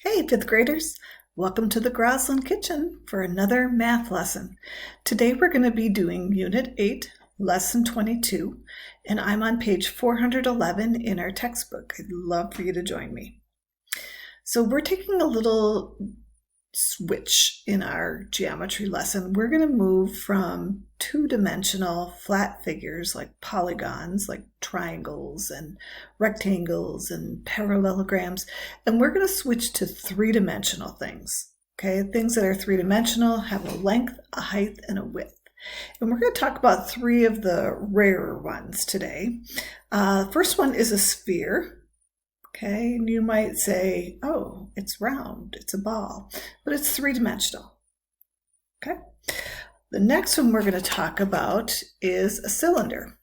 Hey, fifth graders! Welcome to the Groslin Kitchen for another math lesson. Today we're going to be doing Unit 8, Lesson 22, and I'm on page 411 in our textbook. I'd love for you to join me. So we're taking a little switch in our geometry lesson. We're going to move from two-dimensional flat figures like polygons, like triangles and rectangles and parallelograms, and we're going to switch to three-dimensional things. Okay, things that are three-dimensional have a length, a height, and a width. And we're going to talk about three of the rarer ones today. First one is a sphere. Okay, and you might say, oh, it's round, it's a ball, but it's three-dimensional. Okay, the next one we're going to talk about is a cylinder.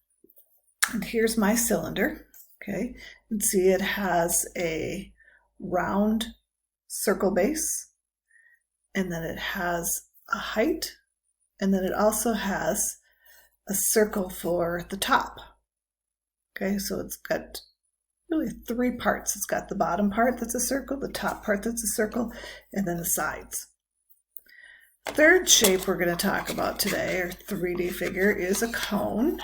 And here's my cylinder. Okay, you can see it has a round circle base, and then it has a height, and then it also has a circle for the top. Okay, so it's got really three parts. It's got the bottom part that's a circle, the top part that's a circle, and then the sides. Third shape we're going to talk about today, or 3D figure, is a cone.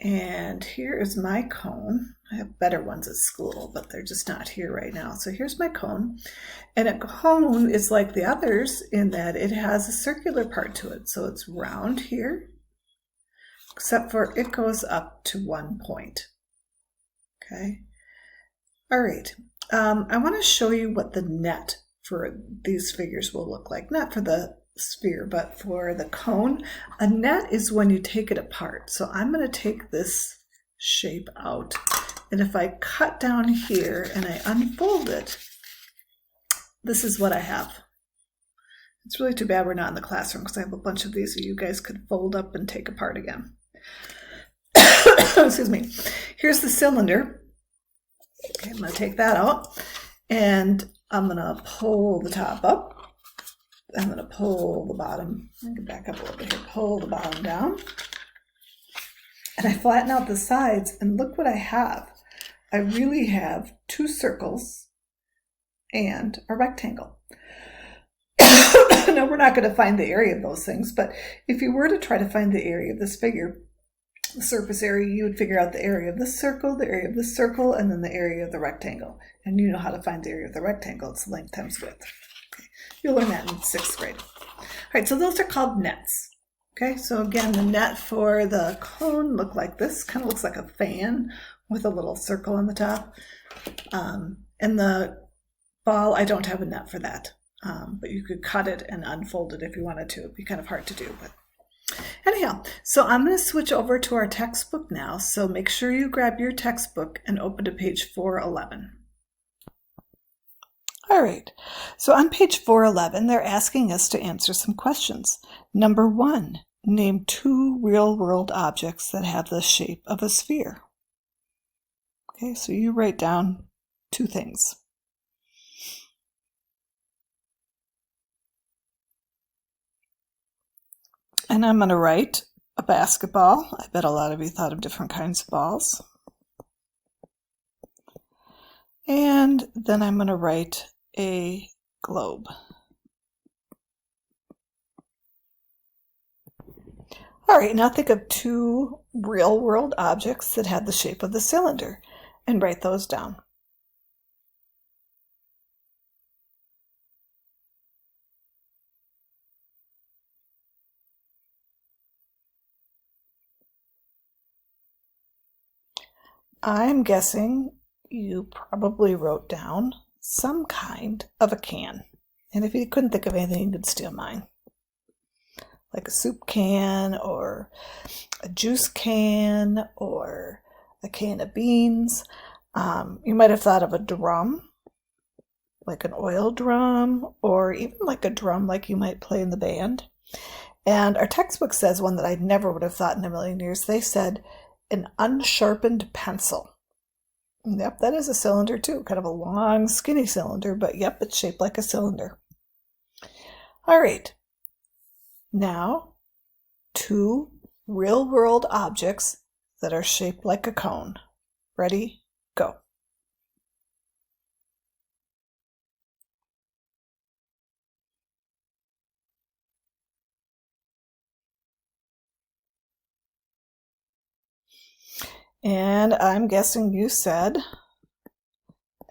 And here is my cone. I have better ones at school, but they're just not here right now. So here's my cone. And a cone is like the others in that it has a circular part to it. So it's round here, except for it goes up to one point. Okay. All right, I want to show you what the net for these figures will look like. Not for the sphere, but for the cone. A net is when you take it apart. So I'm going to take this shape out, and if I cut down here and I unfold it, this is what I have. It's really too bad we're not in the classroom because I have a bunch of these that you guys could fold up and take apart again. Excuse me. Here's the cylinder. Okay, I'm going to take that out, and I'm going to pull the top up. I'm going to pull the bottom. I'm going to back up a little bit here. Pull the bottom down. And I flatten out the sides, and look what I have. I really have two circles and a rectangle. Now, we're not going to find the area of those things, but if you were to try to find the area of this figure, the surface area, you would figure out the area of this circle, the area of this circle, and then the area of the rectangle. And you know how to find the area of the rectangle. It's length times width. Okay. You'll learn that in 6th grade. All right, so those are called nets. Okay, so again, the net for the cone look like this. Kind of looks like a fan with a little circle on the top. And the ball, I don't have a net for that. But you could cut it and unfold it if you wanted to. It'd be kind of hard to do, but anyhow, so I'm going to switch over to our textbook now, so make sure you grab your textbook and open to page 411. All right, so on page 411, they're asking us to answer some questions. Number 1, name 2 real-world objects that have the shape of a sphere. Okay, so you write down 2 things. And I'm going to write a basketball. I bet a lot of you thought of different kinds of balls. And then I'm going to write a globe. All right, now think of 2 real-world objects that had the shape of the cylinder and write those down. I'm guessing you probably wrote down some kind of a can. And if you couldn't think of anything, you could steal mine. Like a soup can, or a juice can, or a can of beans. You might have thought of a drum, like an oil drum, or even like a drum like you might play in the band. And our textbook says one that I never would have thought in a million years. They said an unsharpened pencil. Yep, that is a cylinder too. Kind of a long, skinny cylinder, but yep, it's shaped like a cylinder. All right. Now, 2 real-world objects that are shaped like a cone. Ready? Go. And I'm guessing you said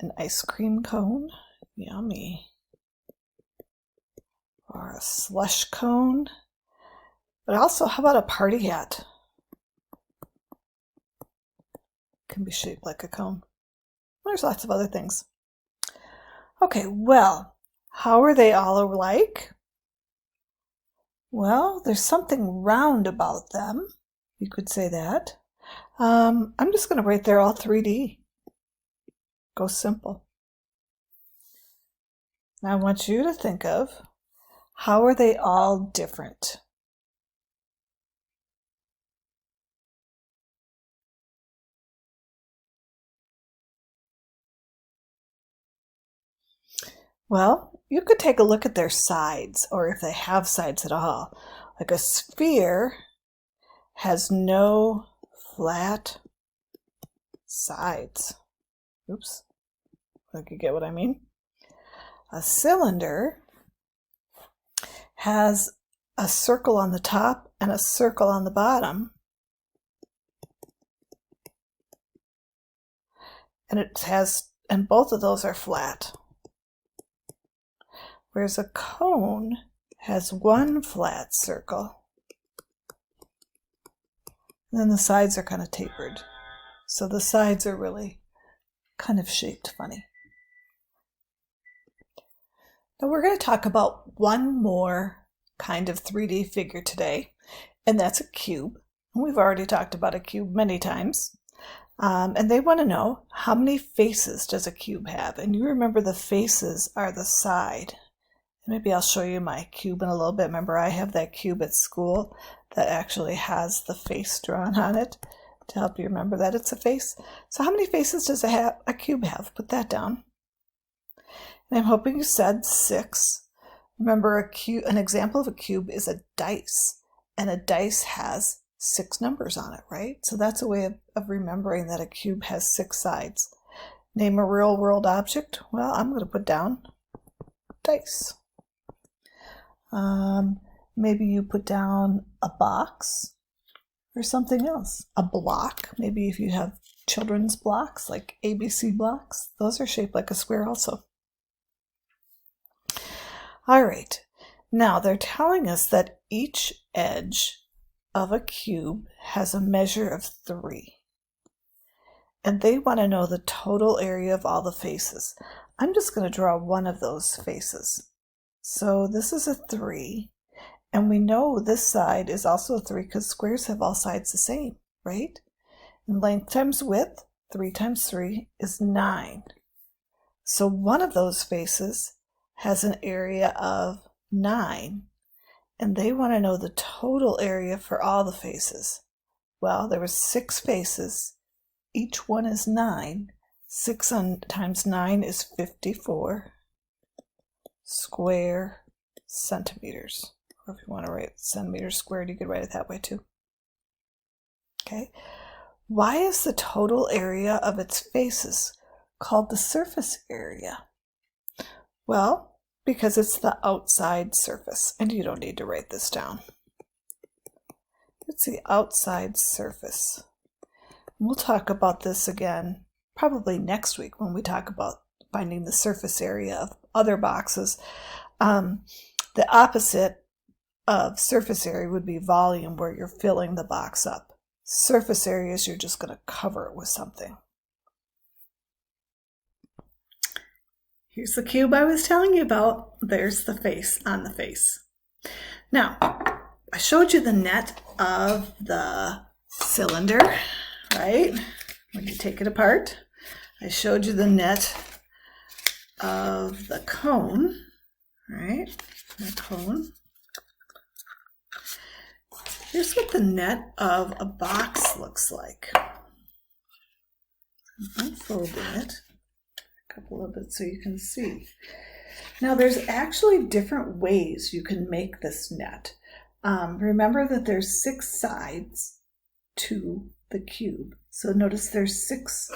an ice cream cone. Yummy. Or a slush cone. But also, how about a party hat? Can be shaped like a cone. There's lots of other things. Okay, well, how are they all alike? Well, there's something round about them. You could say that. I'm just going to write they're all 3D. Go simple. Now I want you to think of how are they all different? Well, you could take a look at their sides, or if they have sides at all. Like a sphere has no flat sides. Oops, I think you get what I mean. A cylinder has a circle on the top and a circle on the bottom. And both of those are flat. Whereas a cone has one flat circle. And then the sides are kind of tapered. So the sides are really kind of shaped funny. Now we're going to talk about one more kind of 3D figure today, and that's a cube. We've already talked about a cube many times. And they want to know, how many faces does a cube have? And you remember the faces are the side. Maybe I'll show you my cube in a little bit. Remember, I have that cube at school that actually has the face drawn on it to help you remember that it's a face. So how many faces does a cube have? Put that down. And I'm hoping you said 6. Remember, an example of a cube is a dice, and a dice has 6 numbers on it, right? So that's a way of remembering that a cube has 6 sides. Name a real world object. Well, I'm going to put down dice. Maybe you put down a box or something else. A block. Maybe if you have children's blocks, like ABC blocks, those are shaped like a square also. All right. Now they're telling us that each edge of a cube has a measure of 3. And they want to know the total area of all the faces. I'm just going to draw one of those faces. So this is a 3, and we know this side is also a 3 because squares have all sides the same, right? And length times width, 3 times 3 is 9. So one of those faces has an area of 9, and they want to know the total area for all the faces. Well, there were 6 faces. Each one is 9. 6 times 9 is 54. Square centimeters. Or if you want to write centimeters squared, you could write it that way too. Okay. Why is the total area of its faces called the surface area? Well, because it's the outside surface, and you don't need to write this down. It's the outside surface. We'll talk about this again probably next week when we talk about finding the surface area of other boxes. The opposite of surface area would be volume, where you're filling the box up. Surface area is you're just going to cover it with something. Here's the cube I was telling you about. There's the face on the face. Now, I showed you the net of the cylinder, right? When you take it apart. I showed you the net of the cone, right? The cone. Here's what the net of a box looks like. I'm unfolding it, a couple of it so you can see. Now there's actually different ways you can make this net. Remember that there's 6 sides to the cube. So notice there's 6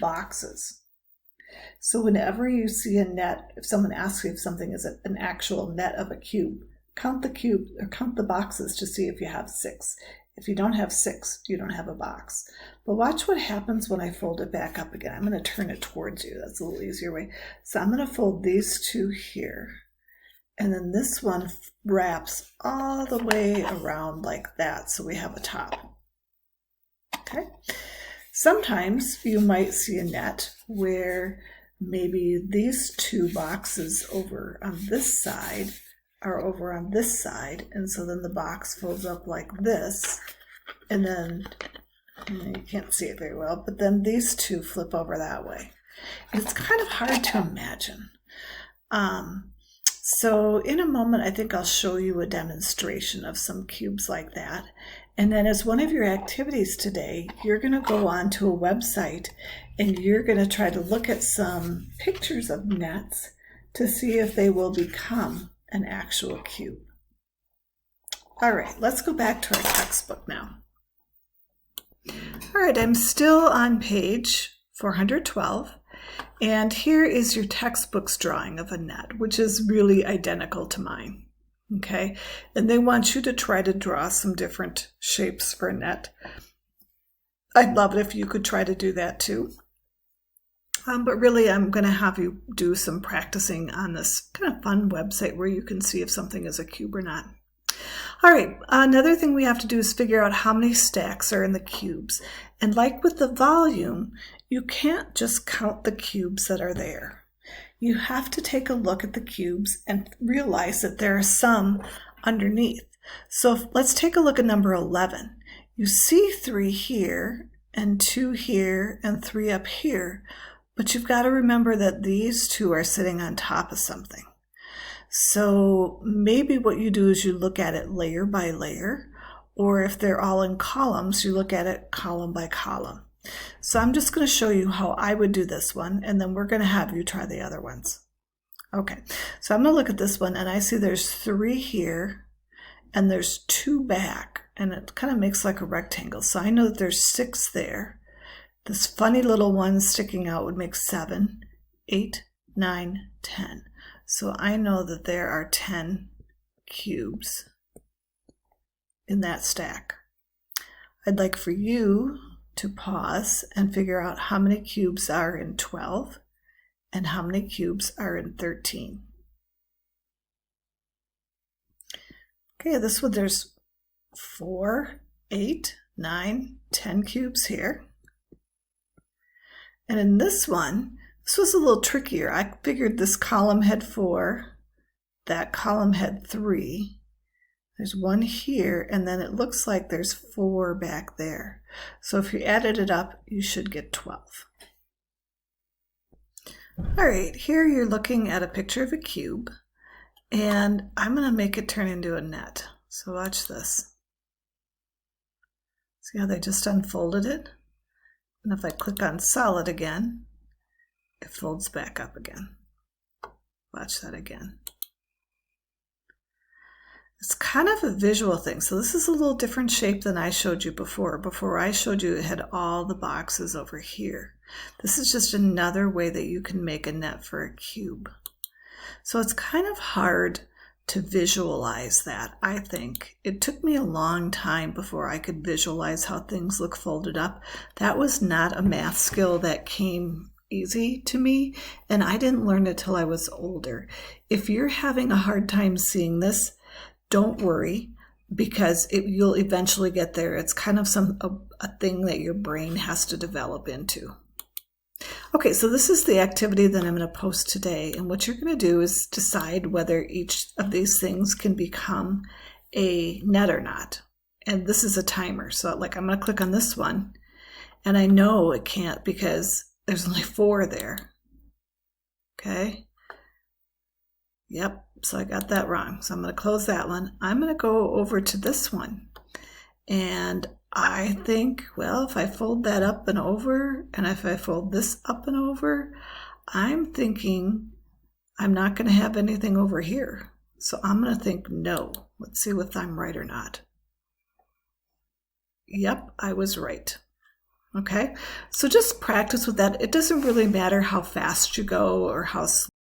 boxes. So whenever you see a net, if someone asks you if something is an actual net of a cube, count the cube or count the boxes to see if you have 6. If you don't have 6, you don't have a box. But watch what happens when I fold it back up again. I'm going to turn it towards you. That's a little easier way. So I'm going to fold these 2 here. And then this one wraps all the way around like that, so we have a top. Okay. Sometimes you might see a net where maybe these 2 boxes over on this side are over on this side, and so then the box folds up like this, and then you can't see it very well, but then these 2 flip over that way. It's kind of hard to imagine. So in a moment, I think I'll show you a demonstration of some cubes like that. And then as one of your activities today, you're going to go onto a website and you're going to try to look at some pictures of nets to see if they will become an actual cube. All right, let's go back to our textbook now. All right, I'm still on page 412. And here is your textbook's drawing of a net, which is really identical to mine, okay? And they want you to try to draw some different shapes for a net. I'd love it if you could try to do that too. But really, I'm going to have you do some practicing on this kind of fun website where you can see if something is a cube or not. All right, another thing we have to do is figure out how many stacks are in the cubes. And like with the volume, you can't just count the cubes that are there. You have to take a look at the cubes and realize that there are some underneath. So let's take a look at number 11. You see 3 here, and 2 here, and 3 up here, but you've got to remember that these 2 are sitting on top of something. So maybe what you do is you look at it layer by layer, or if they're all in columns, you look at it column by column. So I'm just going to show you how I would do this one, and then we're going to have you try the other ones. Okay, so I'm going to look at this one, and I see there's 3 here, and there's 2 back, and it kind of makes like a rectangle. So I know that there's 6 there. This funny little one sticking out would make 7, 8, 9, 10. So I know that there are 10 cubes in that stack. I'd like for you to pause and figure out how many cubes are in 12 and how many cubes are in 13. Okay, this one there's 4, 8, 9, 10 cubes here. And in this one, this was a little trickier. I figured this column had 4, that column had 3. There's 1 here, and then it looks like there's 4 back there. So if you added it up, you should get 12. All right, here you're looking at a picture of a cube, and I'm going to make it turn into a net. So watch this. See how they just unfolded it? And if I click on solid again, it folds back up again. Watch that again. It's kind of a visual thing. So this is a little different shape than I showed you before. Before I showed you it had all the boxes over here. This is just another way that you can make a net for a cube. So it's kind of hard to visualize that, I think. It took me a long time before I could visualize how things look folded up. That was not a math skill that came easy to me, and I didn't learn it till I was older. If you're having a hard time seeing this, don't worry, because you'll eventually get there. It's kind of a thing that your brain has to develop into. Okay, so this is the activity that I'm going to post today, and what you're going to do is decide whether each of these things can become a net or not. And this is a timer, so like I'm going to click on this one, and I know it can't because there's only 4 there. Okay. Yep, so I got that wrong. So I'm going to close that one. I'm going to go over to this one. And I think, well, if I fold that up and over, and if I fold this up and over, I'm thinking I'm not going to have anything over here. So I'm going to think no. Let's see if I'm right or not. Yep, I was right. Okay, so just practice with that. It doesn't really matter how fast you go or how slow